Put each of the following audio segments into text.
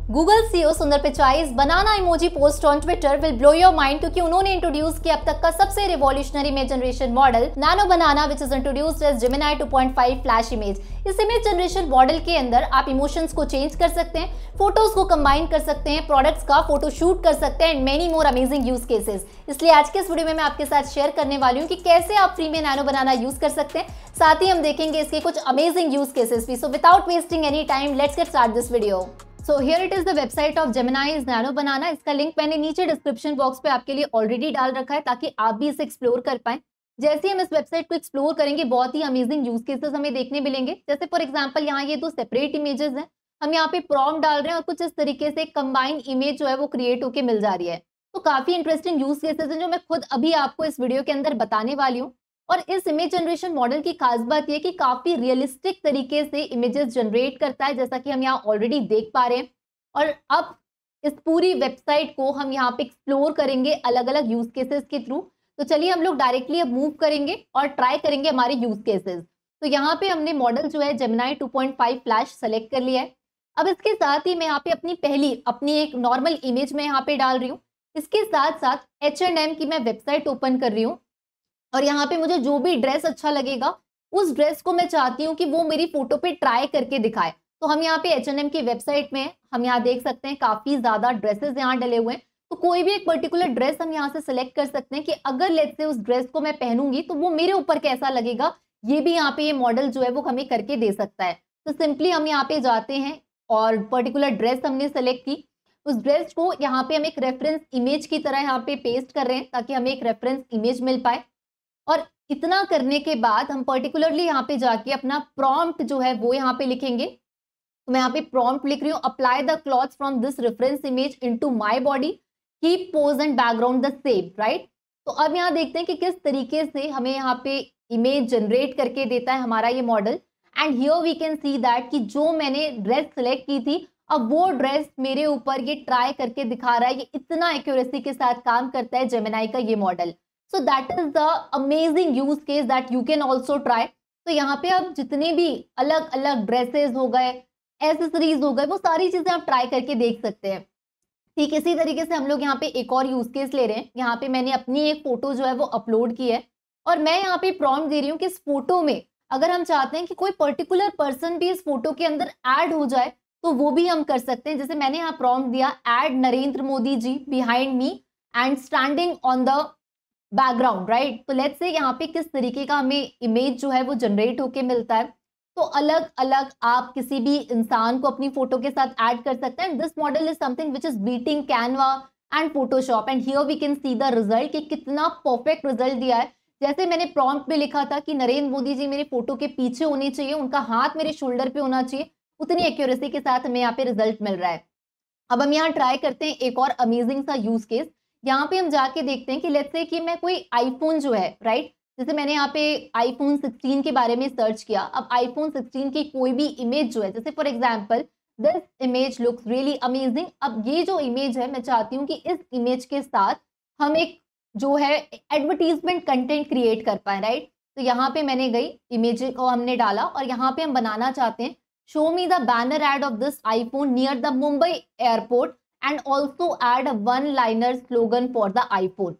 Google CEO Sundar Pichai banana emoji post on Twitter will blow your mind क्योंकि उन्होंने introduce किया अब तक का सबसे revolutionary image generation model nano banana which is introduced as Gemini 2.5 flash image. इस image generation model के अंदर आप इमोशंस को चेंज कर सकते हैं, फोटोज को कंबाइन कर सकते हैं, प्रोडक्ट्स का फोटो शूट कर सकते हैं and many more amazing use cases. इसलिए आज के इस वीडियो में मैं आपके साथ शेयर करने वाली हूँ कि कैसे आप फ्री में नैनो बनाना यूज कर सकते हैं। साथ ही हम देखेंगे इसके कुछ अमेजिंग यूज केसेस भी। So without wasting any time let's get start this video. So here it is the website of Gemini nano banana. इसका लिंक मैंने नीचे डिस्क्रिप्शन बॉक्स पे आपके लिए ऑलरेडी डाल रखा है ताकि आप भी इसे एक्सप्लोर कर पाएं। जैसे ही हम इस वेबसाइट को एक्सप्लोर करेंगे बहुत ही अमेजिंग यूज केसेस हमें देखने मिलेंगे। जैसे फॉर एग्जांपल यहाँ ये दो सेपरेट इमेजेस हैं, हम यहाँ पे प्रॉम्प्ट डाल रहे हैं और कुछ इस तरीके से कंबाइंड इमेज जो है वो क्रिएट होकर मिल जा रही है। तो काफी इंटरेस्टिंग यूज केसेस हैं जो मैं खुद अभी आपको इस वीडियो के अंदर बताने वाली हूँ। और इस इमेज जनरेशन मॉडल की खास बात यह कि काफी रियलिस्टिक तरीके से इमेजेस जनरेट करता है, जैसा कि हम यहाँ ऑलरेडी देख पा रहे हैं। और अब इस पूरी वेबसाइट को हम यहाँ पे एक्सप्लोर करेंगे अलग अलग यूज केसेस के थ्रू। तो चलिए हम लोग डायरेक्टली अब मूव करेंगे और ट्राई करेंगे हमारे यूज केसेस। तो यहाँ पे हमने मॉडल जो है जेमिनी 2.5 फ्लैश सेलेक्ट कर लिया है। अब इसके साथ ही मैं यहाँ पे अपनी एक नॉर्मल इमेज में यहाँ पे डाल रही हूँ। इसके साथ साथ H&M की मैं वेबसाइट ओपन कर रही हूँ और यहाँ पे मुझे जो भी ड्रेस अच्छा लगेगा उस ड्रेस को मैं चाहती हूँ कि वो मेरी फोटो पे ट्राई करके दिखाए। तो हम यहाँ पे H&M की वेबसाइट में हम यहाँ देख सकते हैं काफी ज्यादा ड्रेसेस यहाँ डले हुए हैं। तो कोई भी एक पर्टिकुलर ड्रेस हम यहाँ से सिलेक्ट कर सकते हैं कि अगर लेट्स से उस ड्रेस को मैं पहनूंगी तो वो मेरे ऊपर कैसा लगेगा, ये भी यहाँ पे ये मॉडल जो है वो हमें करके दे सकता है। तो सिंपली हम यहाँ पे जाते हैं और पर्टिकुलर ड्रेस हमने सेलेक्ट की। उस ड्रेस को यहाँ पे हम एक रेफरेंस इमेज की तरह यहाँ पे पेस्ट कर रहे हैं ताकि हमें एक रेफरेंस इमेज मिल पाए। और इतना करने के बाद हम पर्टिकुलरली यहाँ पे जाके अपना प्रॉम्प्ट जो है वो यहाँ पे लिखेंगे। तो मैं यहाँ पे प्रॉम्प्ट लिख रही हूँ, apply the clothes from this reference image into my body, keep pose and background the same, right. तो अब यहाँ देखते हैं कि किस तरीके से हमें यहाँ पे इमेज जनरेट करके देता है हमारा ये model. And here we can see that कि जो मैंने ड्रेस सेलेक्ट की थी अब वो ड्रेस मेरे ऊपर ये ट्राई करके दिखा रहा है। ये इतना एक्यूरेसी के साथ काम करता है जेमिनी का ये model. So that is the amazing use case that you can also try. तो यहाँ पे अब जितने भी अलग अलग ड्रेसेस हो गए, एसेसरीज हो गए, वो सारी चीजें आप ट्राई करके देख सकते हैं। ठीक इसी तरीके से हम लोग यहाँ पे एक और यूज केस ले रहे हैं। यहाँ पे मैंने अपनी एक फोटो जो है वो अपलोड की है और मैं यहाँ पे प्रॉम्प्ट दे रही हूँ कि इस फोटो में अगर हम चाहते हैं कि कोई पर्टिकुलर पर्सन भी इस फोटो के अंदर ऐड हो जाए तो वो भी हम कर सकते हैं। जैसे मैंने यहाँ प्रॉम्प्ट दिया, add Narendra Modi ji behind me and standing on the background, right. तो लेट्स से यहाँ पे किस तरीके का हमें इमेज जो है वो जनरेट होके मिलता है। तो अलग अलग आप किसी भी इंसान को अपनी फोटो के साथ ऐड कर सकते हैं। This model is something which is beating Canva and Photoshop and here we can see the result कि कितना परफेक्ट रिजल्ट दिया है। जैसे मैंने प्रॉम्प्ट में लिखा था कि नरेंद्र मोदी जी मेरे फोटो के पीछे होने चाहिए, उनका हाथ मेरे शोल्डर पे होना चाहिए, उतनी एक्यूरेसी के साथ हमें यहाँ पे रिजल्ट मिल रहा है। अब हम यहाँ ट्राई करते हैं एक और अमेजिंग सा यूज केस। यहाँ पे हम जाके देखते हैं कि लेट्स से कि मैं कोई आईफोन जो है, राइट, जैसे मैंने यहाँ पे आईफोन 16 के बारे में सर्च किया। अब आईफोन 16 की कोई भी इमेज जो है, जैसे for example this image looks really amazing. अब ये जो इमेज है मैं चाहती हूँ कि इस इमेज के साथ हम एक जो है एडवर्टीजमेंट कंटेंट क्रिएट कर पाए, राइट। तो यहाँ पे मैंने गई, इमेज को हमने डाला और यहाँ पे हम बनाना चाहते हैं, show me the banner ad of this iPhone near the Mumbai airport and also add a one-liner slogan for the iPhone।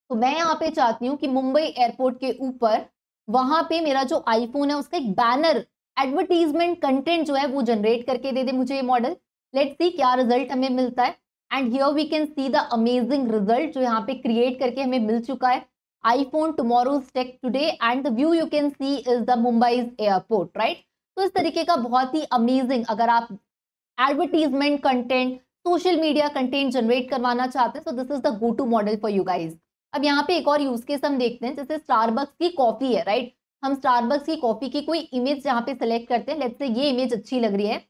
तो मैं यहाँ पे चाहती हूँ कि मुंबई एयरपोर्ट के ऊपर वहां पे मेरा जो आईफोन है उसका एक बैनर एडवर्टीजमेंट कंटेंट जो है वो जनरेट करके दे दे मुझे ये मॉडल। लेट्स सी क्या रिजल्ट हमें मिलता है। And here we can see the amazing result जो यहाँ पे क्रिएट करके हमें मिल चुका है। iPhone tomorrow's tech today and the view you can see is the Mumbai's airport, right। तो इस तरीके का बहुत ही अमेजिंग, अगर आप advertisement content, social media content generate करवाना चाहते हैं तो this is the go to model for you guys. अब यहाँ पे एक और यूज केस हम देखते हैं। जैसे स्टारबक्स की कॉफी है, राइट। हम स्टारबक्स की कॉफी की कोई इमेज यहाँ पे सिलेक्ट करते हैं। लेट्स से ये इमेज अच्छी लग रही है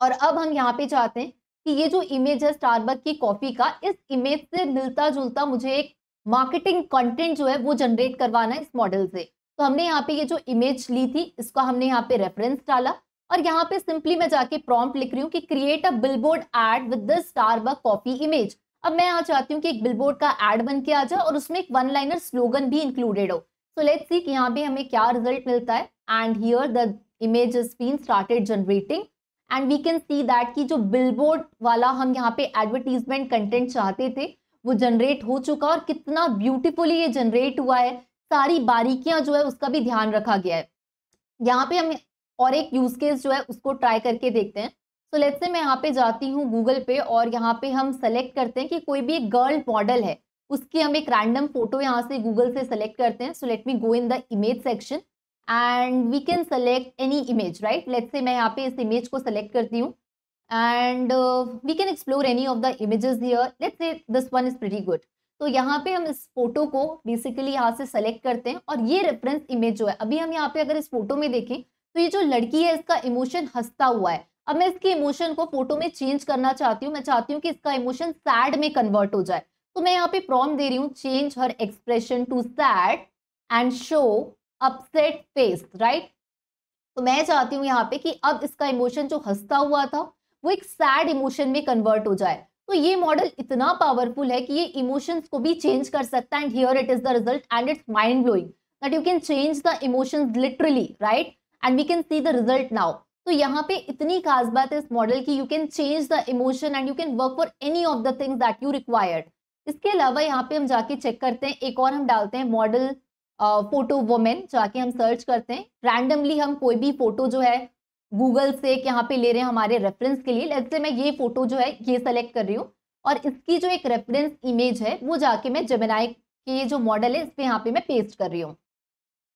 और अब हम यहाँ पे चाहते हैं कि ये जो इमेज है स्टारबक्स की कॉफी का, इस इमेज से मिलता जुलता मुझे एक मार्केटिंग कंटेंट जो है वो जनरेट करवाना है इस मॉडल से। तो हमने यहाँ पे ये जो इमेज ली थी इसका हमने यहाँ पे रेफरेंस डाला और यहाँ पे सिंपली मैं जाके प्रॉम्प्ट लिख रही हूँ कि create a billboard ad with the Starbucks coffee image. अब मैं यहाँ चाहती हूँ कि एक बिलबोर्ड का एड बन के आ जाए और उसमें एक वन लाइनर स्लोगन भी इंक्लूडेड हो। सो लेट्स सी कि यहाँ पे हमें क्या रिजल्ट मिलता है। And here the image is been started generating and we can see that कि जो बिलबोर्ड वाला हम यहाँ पे एडवर्टीजमेंट कंटेंट चाहते थे वो जनरेट हो चुका और कितना ब्यूटीफुली ये जनरेट हुआ है, सारी बारीकियां जो है उसका भी ध्यान रखा गया है। यहाँ पे हम और एक यूज केस जो है उसको ट्राई करके देखते हैं। सो लेट्स से मैं यहाँ पे जाती हूँ गूगल पे और यहाँ पे हम सेलेक्ट करते हैं कि कोई भी एक गर्ल मॉडल है, उसकी हम एक रैंडम फोटो यहाँ से गूगल से सेलेक्ट करते हैं। So let me go in the image section and we can select any image, right. Let's say मैं यहाँ पे इस इमेज को सेलेक्ट करती हूँ and we can explore any of the images here. Let's say this one is pretty good. तो यहाँ पे हम इस फोटो को बेसिकली यहाँ से सेलेक्ट करते हैं और ये रेफरेंस इमेज जो है, अभी हम यहाँ पे अगर इस फोटो में देखें तो ये जो लड़की है इसका इमोशन हंसता हुआ है। अब मैं इसके इमोशन को फोटो में चेंज करना चाहती हूँ, मैं चाहती हूँ कि इसका इमोशन सैड में कन्वर्ट हो जाए। तो मैं यहाँ पे प्रॉम्प्ट दे रही हूँ, change her expression to sad and show upset face, right. तो मैं चाहती हूँ यहाँ पे कि अब इसका इमोशन जो हंसता हुआ था वो एक सैड इमोशन में कन्वर्ट हो जाए। तो ये मॉडल इतना पावरफुल है कि ये इमोशंस को भी चेंज कर सकता है and here it is the result and it's mind blowing that you can change the emotions literally, right, and we can see the result now. तो यहाँ पे इतनी खास बात है इस मॉडल की, you can change the emotion and you can work for any of the things that you required. इसके अलावा यहाँ पे हम जाके चेक करते हैं, एक और हम डालते हैं मॉडल फोटो वुमेन, जाके हम सर्च करते हैं रैंडमली, हम कोई भी फोटो जो है गूगल से यहाँ पे ले रहे हैं हमारे रेफरेंस के लिए। लेट्स से मैं ये फोटो जो है ये सेलेक्ट कर रही हूँ और इसकी जो एक रेफरेंस इमेज है वो जाके मैं जेमिनाई के ये जो मॉडल है इस पे यहाँ पे मैं पेस्ट कर रही हूँ।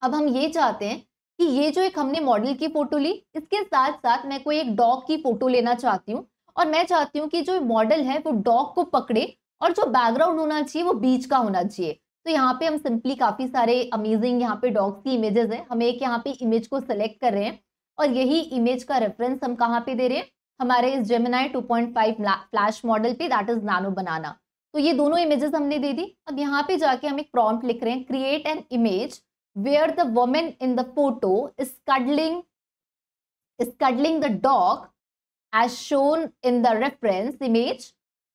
अब हम ये चाहते हैं कि ये जो एक हमने मॉडल की फोटो ली, इसके साथ साथ मैं कोई एक डॉग की फोटो लेना चाहती हूँ और मैं चाहती हूँ कि जो मॉडल है वो डॉग को पकड़े और जो बैकग्राउंड होना चाहिए वो बीच का होना चाहिए। तो यहाँ पे हम सिंपली काफी सारे अमेजिंग यहाँ पे डॉग्स की इमेजेस है, हम एक यहाँ पे इमेज को सेलेक्ट कर रहे हैं और यही इमेज का रेफरेंस हम कहाँ पे दे रहे हैं, हमारे इस जेमिनाई 2.5 फ्लैश मॉडल पे, दैट इज नानो बनाना। तो ये दोनों इमेजेस हमने दे दी। अब यहाँ पे जाके हम एक प्रॉम्प्ट लिख रहे हैं, create an image where the woman in the photo is cuddling the dog as shown in the reference image,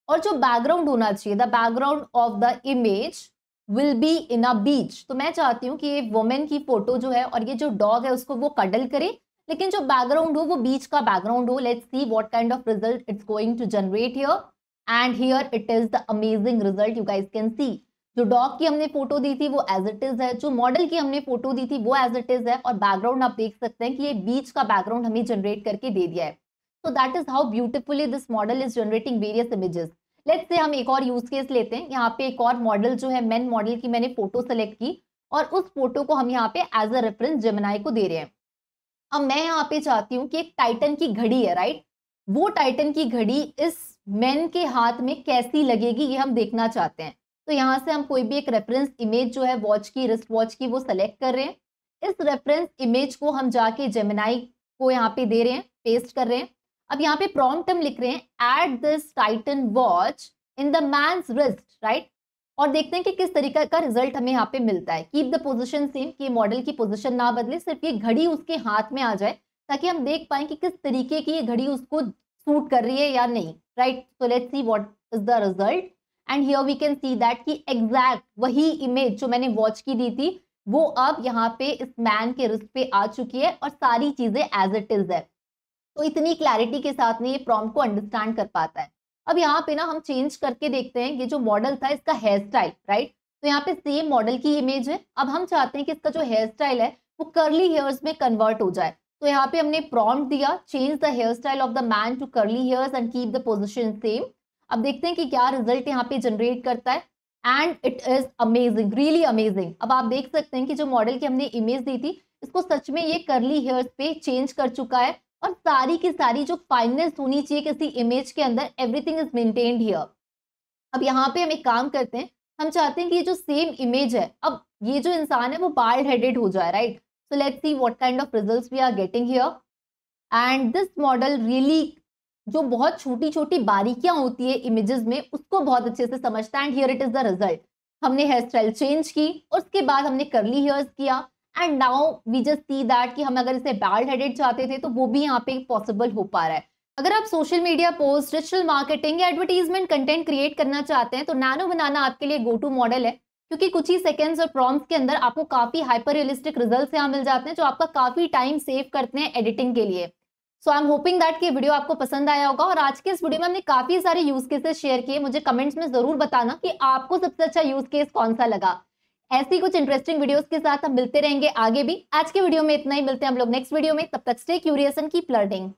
और जो बैकग्राउंड होना चाहिए, the background of the image will be in a beach. तो मैं चाहती हूँ कि ये वुमेन की फोटो जो है और ये जो डॉग है उसको वो कडल करे, लेकिन जो बैकग्राउंड हो वो बीच का बैकग्राउंड हो। Let's see what kind of result it's going to generate here and here it is the amazing result you guys can see. जो डॉग की हमने फोटो दी थी वो एज इट इज है, जो मॉडल की हमने फोटो दी थी वो एज इट इज है, और बैकग्राउंड आप देख सकते हैं कि ये बीच का बैकग्राउंड हमें जनरेट करके दे दिया है। So that is how beautifully this model is generating various images. Let's say हम एक और यूज केस लेते हैं, यहाँ पे एक और मॉडल जो है मेन मॉडल की मैंने फोटो सेलेक्ट की और उस फोटो को हम यहाँ पे एज अ रेफरेंस जेमिनाई को दे रहे हैं। अब मैं यहाँ पे चाहती हूँ कि एक टाइटन की घड़ी है, राइट, वो टाइटन की घड़ी इस मेन के हाथ में कैसी लगेगी ये हम देखना चाहते हैं। तो यहाँ से हम कोई भी एक रेफरेंस इमेज जो है वॉच की, रिस्ट वॉच की, वो सेलेक्ट कर रहे हैं। इस रेफरेंस इमेज को हम जाके जेमिनाई को यहाँ पे दे रहे हैं, पेस्ट कर रहे हैं। अब यहाँ पे प्रॉम्प्ट हम लिख रहे हैं, add this Titan watch in the man's wrist, right, और देखते हैं कि किस तरीके का रिजल्ट हमें यहाँ पे मिलता है। कीप द पोजीशन सेम, कि मॉडल की पोजीशन ना बदले, सिर्फ ये घड़ी उसके हाथ में आ जाए ताकि हम देख पाए कि किस तरीके की ये घड़ी उसको सूट कर रही है या नहीं, right. So let's see what is the result and here we can see that कि एग्जैक्ट वही इमेज जो मैंने वॉच की दी थी वो अब यहाँ पे इस मैन के रिस्ट पे आ चुकी है और सारी चीजें एज इट इज है। तो इतनी क्लैरिटी के साथ में ये प्रॉम्प्ट को अंडरस्टैंड कर पाता है। अब यहाँ पे ना हम चेंज करके देखते हैं, ये जो मॉडल था इसका हेयर स्टाइल, राइट, तो यहाँ पे सेम मॉडल की इमेज है। अब हम चाहते हैं कि इसका जो हेयर स्टाइल है वो कर्ली हेयर्स में कन्वर्ट हो जाए। तो यहाँ पे हमने प्रॉम्प्ट दिया, change the hair style of the man to curly hairs and keep the position same. अब देखते हैं कि क्या रिजल्ट यहाँ पे जनरेट करता है and it is amazing, really amazing. अब आप देख सकते हैं कि जो मॉडल की हमने इमेज दी थी इसको सच में ये कर्ली हेयर्स पे चेंज कर चुका है और सारी की सारी जो फाइननेस होनी चाहिए किसी इमेज के अंदर, एवरीथिंग इज मेंटेन्ड हियर। अब यहाँ पे हम एक काम करते हैं, हम चाहते हैं कि ये जो सेम इमेज है, अब ये जो इंसान है वो बाल्ड हेडेड हो जाए, right. So let's see what kind of results we are getting here and this model really जो बहुत छोटी छोटी बारीकियां होती है इमेजेस में उसको बहुत अच्छे से समझता है and here it is the result. हमने हेयर स्टाइल चेंज की और उसके बाद हमने कर्ली हेयर्स किया and now we just see that कि हम अगर इसे बाल्ड हेडेड चाहते थे तो वो भी यहाँ पे पॉसिबल हो पा रहा है। अगर आप social media post, digital marketing या एडवर्टीजमेंट कंटेंट क्रिएट करना चाहते हैं तो नैनो बनाना आपके लिए गो टू मॉडल है, क्योंकि कुछ ही सेकंड्स और प्रॉम्प्ट्स के अंदर आपको काफी हाइपर रियलिस्टिक रिजल्ट्स यहाँ मिल जाते हैं जो आपका काफी टाइम सेव करते हैं एडिटिंग के लिए। सो आई एम होपिंग दैट कि वीडियो आपको पसंद आया होगा। और आज के इस वीडियो में हमने काफी सारे यूज केसेस शेयर किए। मुझे कमेंट्स में जरूर बताना कि आपको सबसे अच्छा यूज केस कौन सा लगा। ऐसी कुछ इंटरेस्टिंग वीडियोस के साथ हम मिलते रहेंगे आगे भी। आज के वीडियो में इतना ही, मिलते हैं हम लोग नेक्स्ट वीडियो में। तब तक stay curious and keep learning.